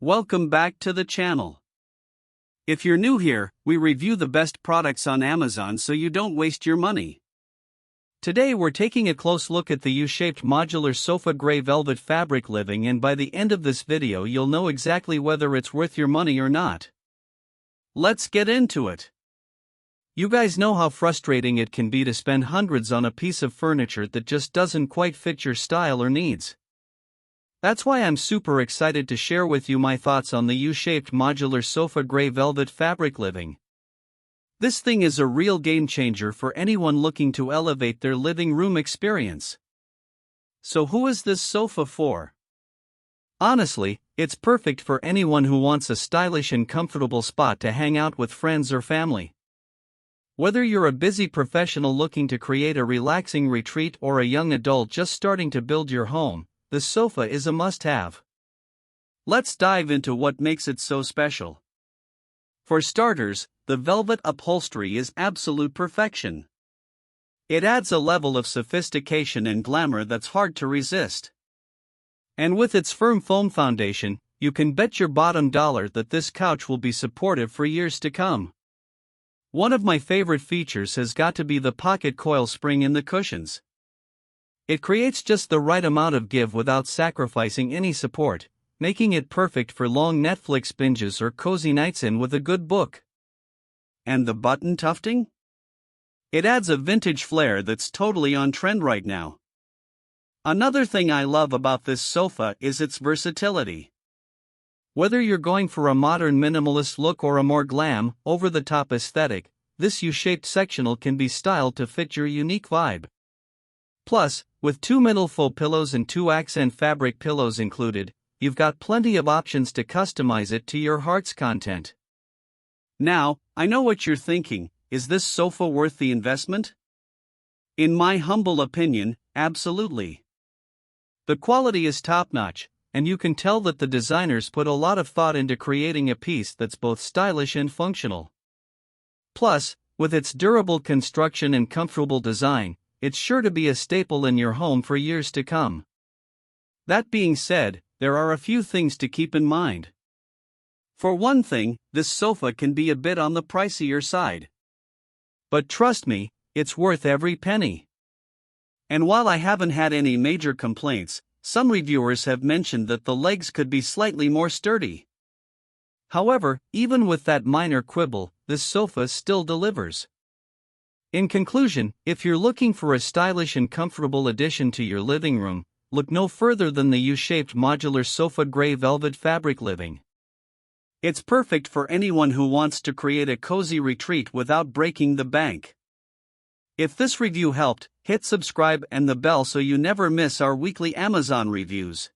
Welcome back to the channel. If you're new here, we review the best products on Amazon so you don't waste your money. Today we're taking a close look at the U-shaped modular sofa gray velvet fabric living, and by the end of this video you'll know exactly whether it's worth your money or not. Let's get into it. You guys know how frustrating it can be to spend hundreds on a piece of furniture that just doesn't quite fit your style or needs. That's why I'm super excited to share with you my thoughts on the U-shaped modular sofa gray velvet fabric living. This thing is a real game changer for anyone looking to elevate their living room experience. So who is this sofa for? Honestly, it's perfect for anyone who wants a stylish and comfortable spot to hang out with friends or family. Whether you're a busy professional looking to create a relaxing retreat or a young adult just starting to build your home, the sofa is a must-have. Let's dive into what makes it so special. For starters, the velvet upholstery is absolute perfection. It adds a level of sophistication and glamour that's hard to resist. And with its firm foam foundation, you can bet your bottom dollar that this couch will be supportive for years to come. One of my favorite features has got to be the pocket coil spring in the cushions. It creates just the right amount of give without sacrificing any support, making it perfect for long Netflix binges or cozy nights in with a good book. And the button tufting? It adds a vintage flair that's totally on trend right now. Another thing I love about this sofa is its versatility. Whether you're going for a modern minimalist look or a more glam, over-the-top aesthetic, this U-shaped sectional can be styled to fit your unique vibe. Plus, with 2 middle faux pillows and 2 accent fabric pillows included, you've got plenty of options to customize it to your heart's content. Now, I know what you're thinking, is this sofa worth the investment? In my humble opinion, absolutely. The quality is top-notch, and you can tell that the designers put a lot of thought into creating a piece that's both stylish and functional. Plus, with its durable construction and comfortable design, it's sure to be a staple in your home for years to come. That being said, there are a few things to keep in mind. For one thing, this sofa can be a bit on the pricier side. But trust me, it's worth every penny. And while I haven't had any major complaints, some reviewers have mentioned that the legs could be slightly more sturdy. However, even with that minor quibble, this sofa still delivers. In conclusion, if you're looking for a stylish and comfortable addition to your living room, look no further than the U-shaped modular sofa gray velvet fabric living. It's perfect for anyone who wants to create a cozy retreat without breaking the bank. If this review helped, hit subscribe and the bell so you never miss our weekly Amazon reviews.